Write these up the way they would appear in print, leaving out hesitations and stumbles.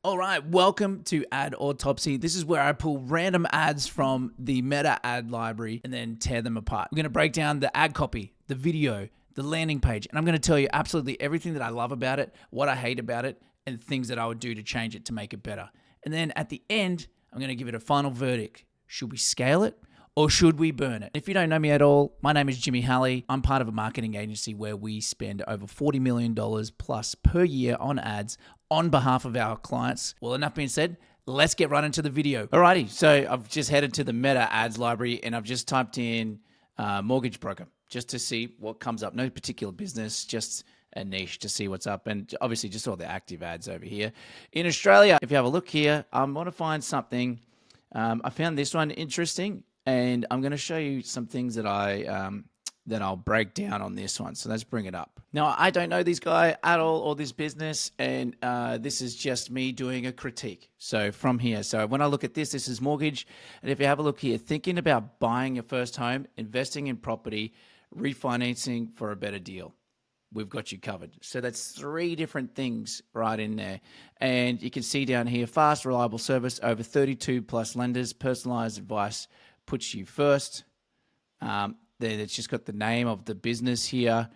All right, welcome to Ad Autopsy. This is where I pull random ads from the Meta ad library and then tear them apart. We're going to break down the ad copy, the video, the landing page, and I'm going to tell you absolutely everything that I love about it, what I hate about it, and things that I would do to change it to make it better. And then at the end, I'm going to give it a final verdict. Should we scale it? Or should we burn it? If you don't know me at all, my name is Jimmy Halley. I'm part of a marketing agency where we spend over $40 million plus per year on ads on behalf of our clients. Well, enough being said, let's get right into the video. Alrighty, so I've just headed to the Meta ads library and I've just typed in mortgage broker just to see what comes up. No particular business, just a niche to see what's up, and obviously just all the active ads over here. In Australia, if you have a look here, I want to find something. I found this one interesting, and I'm going to show you some things that I'll break down on this one. So let's bring it up. Now, I don't know this guy at all or this business, and this is just me doing a critique. So from here, so when I look at this is mortgage, and if you have a look here, thinking about buying your first home, investing in property, refinancing for a better deal, we've got you covered. So that's 3 different things right in there. And you can see down here, fast, reliable service, over 32 plus lenders, personalized advice puts you first. There, it's just got the name of the business here.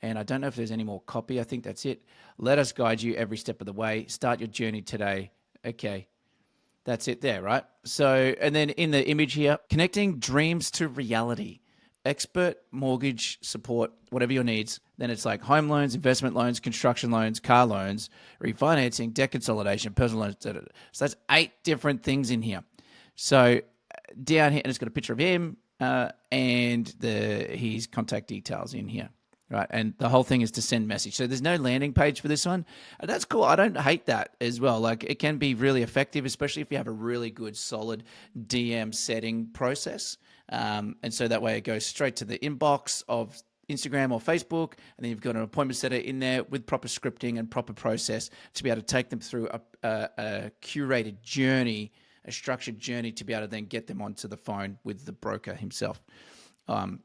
And I don't know if there's any more copy. I think that's it. Let us guide you every step of the way. Start your journey today. Okay. That's it there, right? So, and then in the image here, connecting dreams to reality. Expert mortgage support, whatever your needs. Then it's like home loans, investment loans, construction loans, car loans, refinancing, debt consolidation, personal loans. So that's 8 different things in here. So down here, and it's got a picture of him and his contact details in here. Right, and the whole thing is to send message. So there's no landing page for this one. And that's cool. I don't hate that as well. Like, it can be really effective, especially if you have a really good, solid DM setting process. And so that way it goes straight to the inbox of Instagram or Facebook, and then you've got an appointment setter in there with proper scripting and proper process to be able to take them through a curated journey, a structured journey, to be able to then get them onto the phone with the broker himself.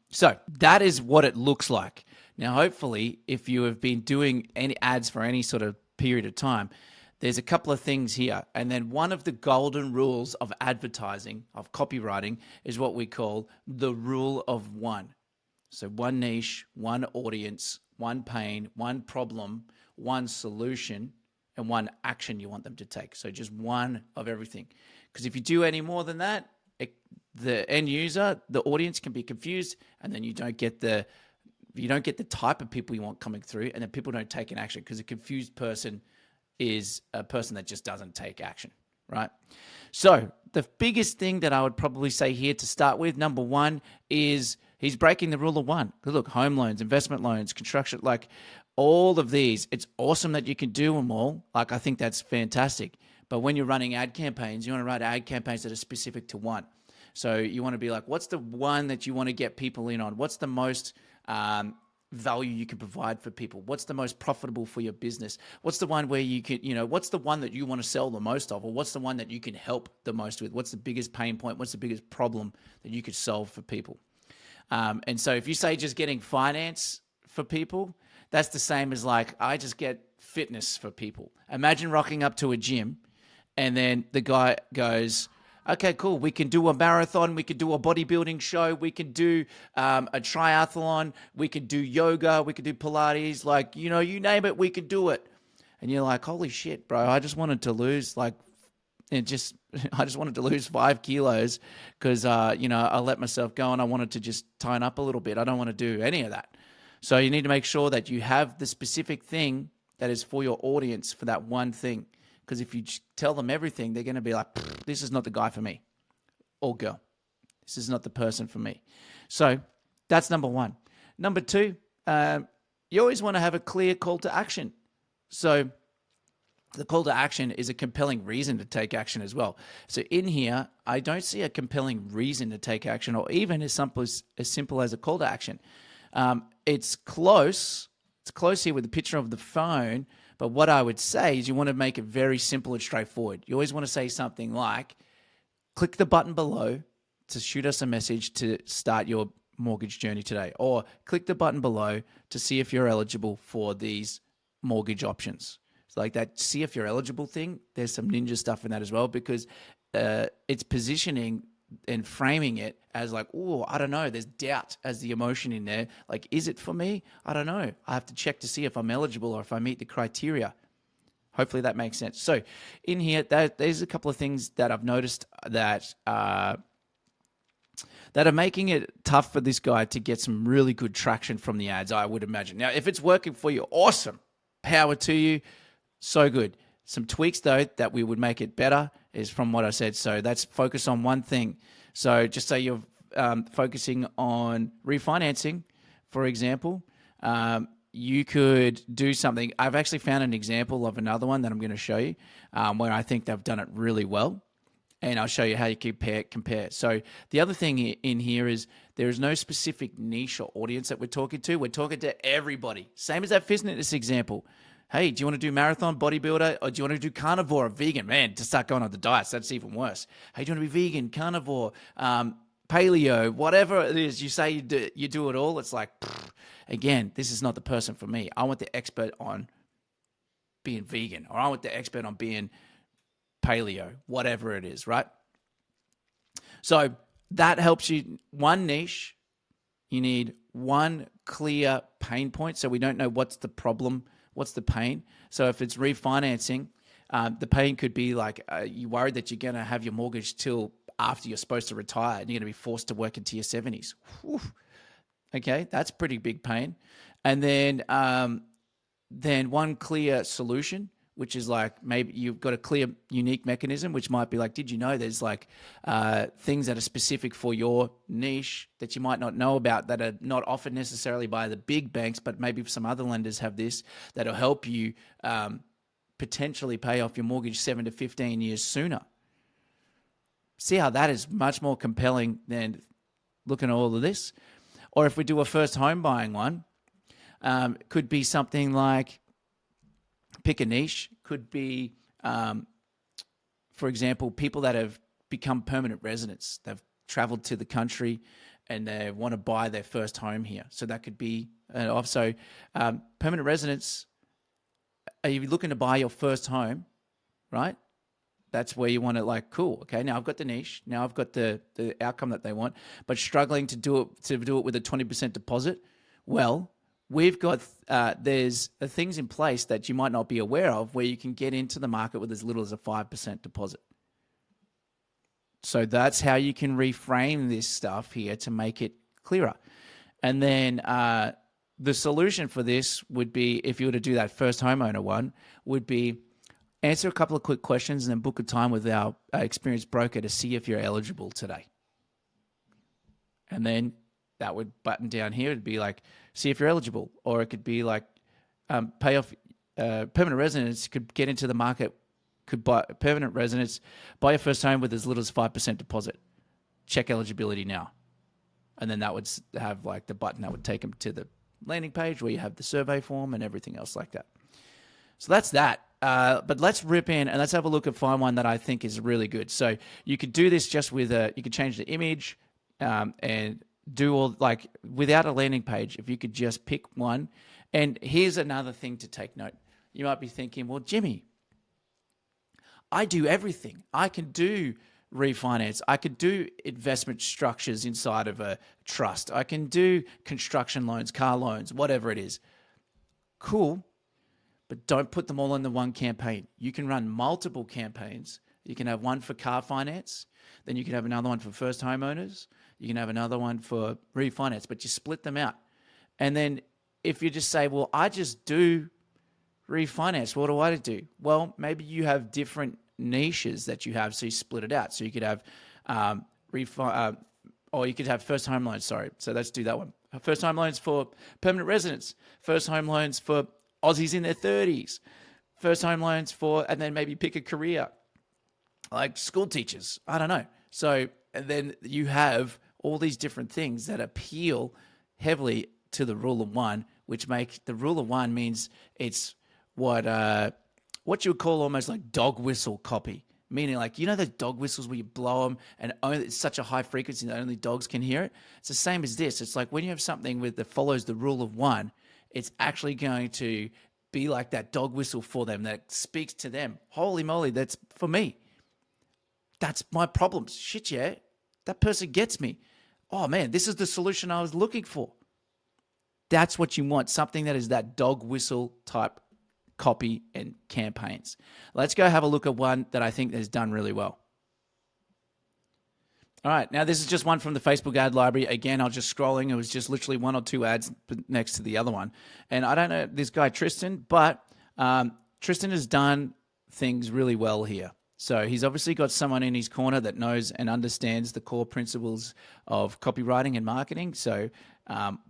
So that is what it looks like. Now, hopefully, if you have been doing any ads for any sort of period of time, there's a couple of things here. And then one of the golden rules of advertising, of copywriting, is what we call the rule of one. So one niche, one audience, one pain, one problem, one solution, and one action you want them to take. So just one of everything. Because if you do any more than that, the end user, the audience can be confused, and then you don't get the type of people you want coming through, and then people don't take an action, because a confused person is a person that just doesn't take action, right? So the biggest thing that I would probably say here to start with, number 1, is he's breaking the rule of one. Because look, home loans, investment loans, construction, like all of these, it's awesome that you can do them all. Like, I think that's fantastic. But when you're running ad campaigns, you want to write ad campaigns that are specific to one. So you want to be like, what's the one that you want to get people in on? What's the most value you can provide for people? What's the most profitable for your business? What's the one where you can, what's the one that you want to sell the most of? Or what's the one that you can help the most with? What's the biggest pain point? What's the biggest problem that you could solve for people? And so if you say just getting finance for people, that's the same as like, I just get fitness for people. Imagine rocking up to a gym and then the guy goes, okay, cool. We can do a marathon. We can do a bodybuilding show. We can do a triathlon. We can do yoga. We can do Pilates. Like, you name it, we can do it. And you're like, holy shit, bro. I just wanted to lose I just wanted to lose 5 kilos because, I let myself go and I wanted to just tighten up a little bit. I don't want to do any of that. So you need to make sure that you have the specific thing that is for your audience for that one thing. Because if you tell them everything, they're going to be like, this is not the guy for me or girl. This is not the person for me. So that's number 1. Number 2, you always want to have a clear call to action. So the call to action is a compelling reason to take action as well. So in here, I don't see a compelling reason to take action, or even as simple as a call to action. It's close. It's close here with the picture of the phone. But what I would say is you want to make it very simple and straightforward. You always want to say something like, click the button below to shoot us a message to start your mortgage journey today. Or click the button below to see if you're eligible for these mortgage options. So like that, see if you're eligible thing. There's some ninja stuff in that as well, because it's positioning and framing it as like, oh, I don't know. There's doubt as the emotion in there. Like, is it for me? I don't know. I have to check to see if I'm eligible or if I meet the criteria. Hopefully that makes sense. So in here, there's a couple of things that I've noticed that are making it tough for this guy to get some really good traction from the ads, I would imagine. Now, if it's working for you, awesome. Power to you. So good. Some tweaks, though, that we would make it better is from what I said. So that's focus on one thing. So just say you're focusing on refinancing, for example. You could do something. I've actually found an example of another one that I'm going to show you where I think they've done it really well. And I'll show you how you compare. So the other thing in here is there is no specific niche or audience that we're talking to. We're talking to everybody. Same as that fitness example. Hey, do you want to do marathon, bodybuilder, or do you want to do carnivore or vegan? Man, to start going on the diets, that's even worse. Hey, do you want to be vegan, carnivore, paleo, whatever it is, you say you do it all. It's like, again, this is not the person for me. I want the expert on being vegan, or I want the expert on being paleo, whatever it is, right? So that helps you. One niche, you need one clear pain point. So we don't know what's the problem, what's the pain. So if it's refinancing, the pain could be like you're worried that you're going to have your mortgage till after you're supposed to retire and you're going to be forced to work into your 70s. Whew. Okay, that's pretty big pain. And then one clear solution, which is like maybe you've got a clear, unique mechanism, which might be like, did you know there's like things that are specific for your niche that you might not know about that are not offered necessarily by the big banks, but maybe some other lenders have this that'll help you potentially pay off your mortgage 7 to 15 years sooner. See how that is much more compelling than looking at all of this? Or if we do a first home buying one, could be something like, pick a niche, could be, for example, people that have become permanent residents. They've traveled to the country and they want to buy their first home here. So that could be also permanent residents. Are you looking to buy your first home, right? That's where you want to like, cool. Okay, now I've got the niche. Now I've got the outcome that they want, but struggling to do it with a 20% deposit. Well, we've got there's things in place that you might not be aware of where you can get into the market with as little as a 5% deposit. So that's how you can reframe this stuff here to make it clearer. And then the solution for this would be, if you were to do that first homeowner one, would be answer a couple of quick questions and then book a time with our experienced broker to see if you're eligible today. And then that would button down here. It'd be like, see if you're eligible. Or it could be like, pay off permanent residents could get into the market, could buy permanent residents, buy your first home with as little as 5% deposit. Check eligibility now. And then that would have like the button that would take them to the landing page where you have the survey form and everything else like that. So that's that. But let's rip in and let's have a look at find one that I think is really good. So you could do this just with you could change the image and do all like without a landing page. If you could just pick one. And here's another thing to take note. You might be thinking, well, Jimmy, I do everything. I can do refinance. I could do investment structures inside of a trust. I can do construction loans, car loans, whatever it is. Cool. But don't put them all in the one campaign. You can run multiple campaigns. You can have one for car finance. Then you can have another one for first homeowners. You can have another one for refinance, but you split them out. And then if you just say, well, I just do refinance, what do I do? Well, maybe you have different niches that you have, so you split it out. So you could have or you could have first home loans, sorry. So let's do that one. First home loans for permanent residents. First home loans for Aussies in their 30s. First home loans for, and then maybe pick a career like school teachers. I don't know. So and then you have all these different things that appeal heavily to the rule of one, which make the rule of one means it's what you would call almost like dog whistle copy. Meaning like, you know, the dog whistles where you blow them and it's such a high frequency that only dogs can hear it. It's the same as this. It's like when you have something that follows the rule of one, it's actually going to be like that dog whistle for them that speaks to them. Holy moly, that's for me. That's my problems. Shit, yeah. That person gets me. Oh man, this is the solution I was looking for. That's what you want. Something that is that dog whistle type copy and campaigns. Let's go have a look at one that I think has done really well. All right, now this is just one from the Facebook ad library. Again, I was just scrolling. It was just literally one or two ads next to the other one. And I don't know this guy, Tristan, but Tristan has done things really well here. So he's obviously got someone in his corner that knows and understands the core principles of copywriting and marketing. So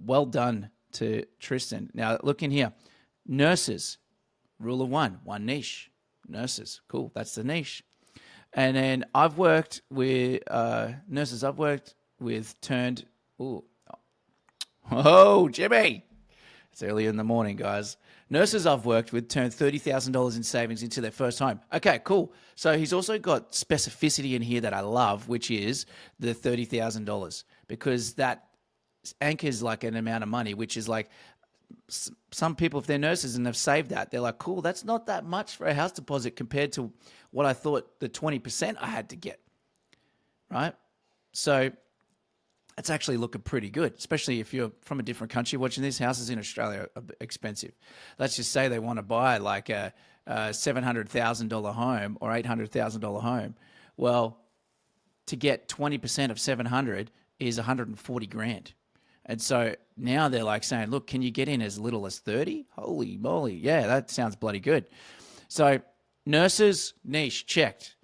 well done to Tristan. Now, look in here. Nurses, rule of one niche. Nurses, cool, that's the niche. And then I've worked with nurses. I've worked with turned. Oh, Jimmy! It's early in the morning, guys. Nurses I've worked with turned $30,000 in savings into their first home. Okay, cool. So he's also got specificity in here that I love, which is the $30,000, because that anchors like an amount of money, which is like some people, if they're nurses and they've saved that, they're like, cool, that's not that much for a house deposit compared to what I thought the 20% I had to get, right? So it's actually looking pretty good, especially if you're from a different country watching this. Houses in Australia are expensive. Let's just say they want to buy like a $700,000 home or $800,000 home. Well, to get 20% of 700 is 140 grand. And so now they're like saying, look, can you get in as little as 30? Holy moly. Yeah, that sounds bloody good. So nurses, niche, checked.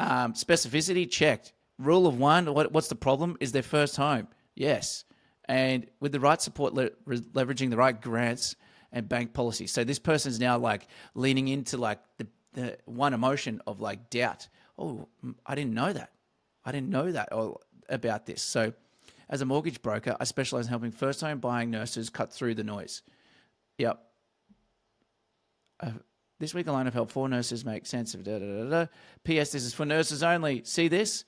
Specificity, checked. Rule of one, what's the problem? Is their first home. Yes. And with the right support, leveraging the right grants and bank policies. So this person's now like leaning into like the one emotion of like doubt. Oh, I didn't know that. I didn't know that about this. So as a mortgage broker, I specialize in helping first-home buying nurses cut through the noise. Yep. This week alone, I've helped 4 nurses make sense of da-da-da-da. P.S. This is for nurses only. See this?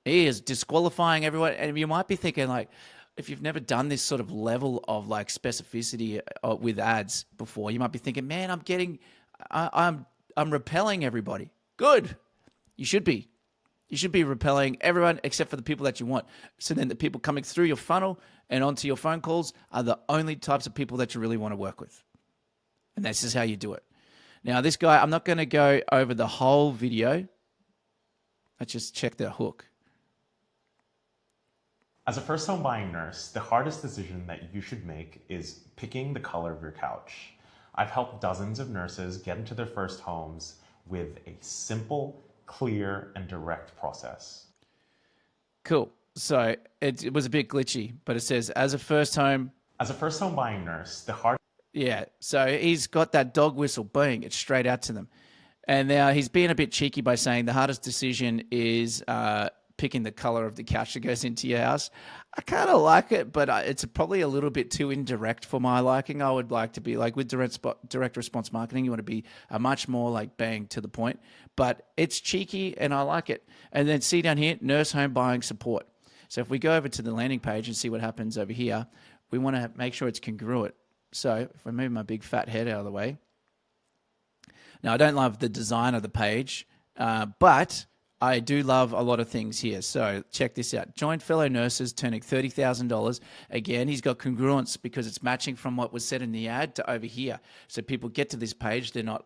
He is disqualifying everyone. And you might be thinking, like, if you've never done this sort of level of, like, specificity with ads before, you might be thinking, man, I'm repelling everybody. Good. You should be. You should be repelling everyone except for the people that you want. So then the people coming through your funnel and onto your phone calls are the only types of people that you really want to work with. And this is how you do it. Now, this guy, I'm not going to go over the whole video. Let's just check the hook. As a first home buying nurse, the hardest decision that you should make is picking the color of your couch. I've helped dozens of nurses get into their first homes with a simple, clear, and direct process. Cool. So it was a bit glitchy, but it says, as a first home buying nurse, Yeah, so he's got that dog whistle, bang, it's straight out to them. And now he's being a bit cheeky by saying the hardest decision is picking the color of the couch that goes into your house. I kind of like it, but it's probably a little bit too indirect for my liking. I would like to be like with direct response marketing, you want to be a much more like bang to the point, but it's cheeky and I like it. And then see down here, nurse home buying support. So if we go over to the landing page and see what happens over here, we want to make sure it's congruent. So if I move my big fat head out of the way. Now, I don't love the design of the page, but I do love a lot of things here. So check this out. Join fellow nurses turning $30,000. Again, he's got congruence because it's matching from what was said in the ad to over here. So people get to this page, they're not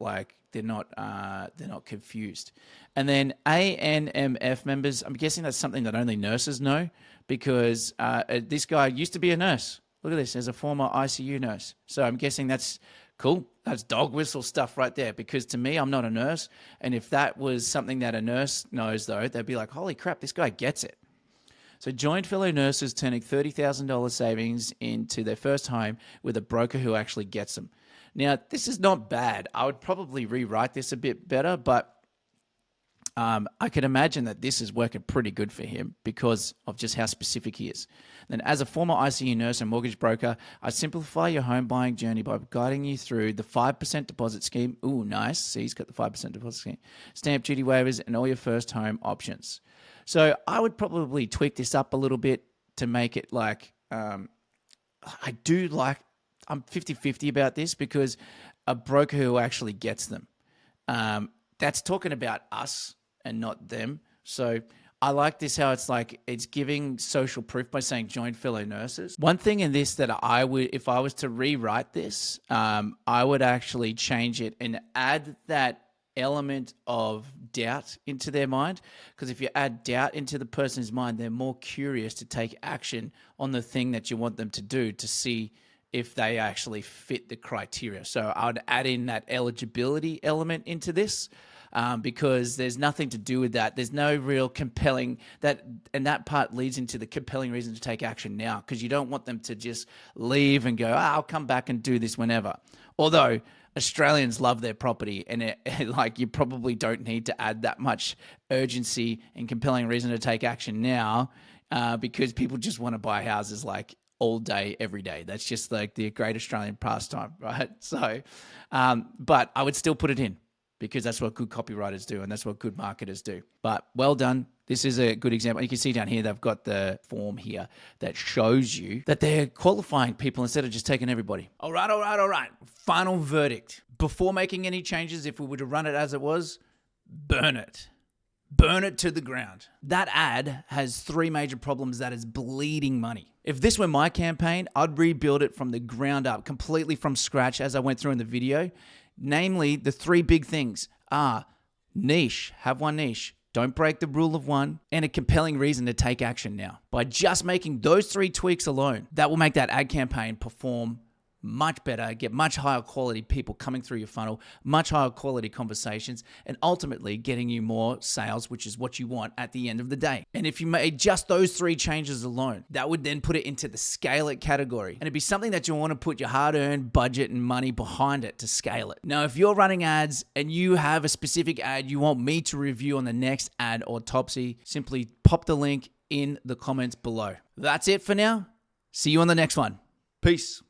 confused. And then ANMF members, I'm guessing that's something that only nurses know because this guy used to be a nurse. Look at this, as a former ICU nurse. So I'm guessing that's cool. That's dog whistle stuff right there because to me, I'm not a nurse. And if that was something that a nurse knows, though, they'd be like, holy crap, this guy gets it. So joined fellow nurses turning $30,000 savings into their first home with a broker who actually gets them. Now, this is not bad. I would probably rewrite this a bit better, but I can imagine that this is working pretty good for him because of just how specific he is. Then as a former ICU nurse and mortgage broker, I simplify your home buying journey by guiding you through the 5% deposit scheme. Ooh, nice. See, he's got the 5% deposit scheme. Stamp duty waivers and all your first home options. So I would probably tweak this up a little bit to make it like, I'm 50-50 about this because a broker who actually gets them. That's talking about us and not them. So I like this, how it's like it's giving social proof by saying join fellow nurses. One thing in this that I would, if I was to rewrite this, I would actually change it and add that element of doubt into their mind. Because if you add doubt into the person's mind, they're more curious to take action on the thing that you want them to do to see if they actually fit the criteria. So I would add in that eligibility element into this. Because there's nothing to do with that. There's no real compelling and that part leads into the compelling reason to take action now, because you don't want them to just leave and go, I'll come back and do this whenever. Although Australians love their property, and like you probably don't need to add that much urgency and compelling reason to take action now, because people just want to buy houses like all day, every day. That's just like the great Australian pastime, right? So, but I would still put it in, because that's what good copywriters do and that's what good marketers do. But well done. This is a good example. You can see down here, they've got the form here that shows you that they're qualifying people instead of just taking everybody. All right. Final verdict. Before making any changes, if we were to run it as it was, burn it. Burn it to the ground. That ad has 3 major problems that is bleeding money. If this were my campaign, I'd rebuild it from the ground up, completely from scratch, as I went through in the video. Namely, the 3 big things are niche, have one niche, don't break the rule of one, and a compelling reason to take action now. By just making those 3 tweaks alone, that will make that ad campaign perform much better, get much higher quality people coming through your funnel, much higher quality conversations, and ultimately getting you more sales, which is what you want at the end of the day. And if you made just those 3 changes alone, that would then put it into the scale it category. And it'd be something that you want to put your hard-earned budget and money behind it to scale it. Now, if you're running ads and you have a specific ad you want me to review on the next ad or Topsy, simply pop the link in the comments below. That's it for now. See you on the next one. Peace.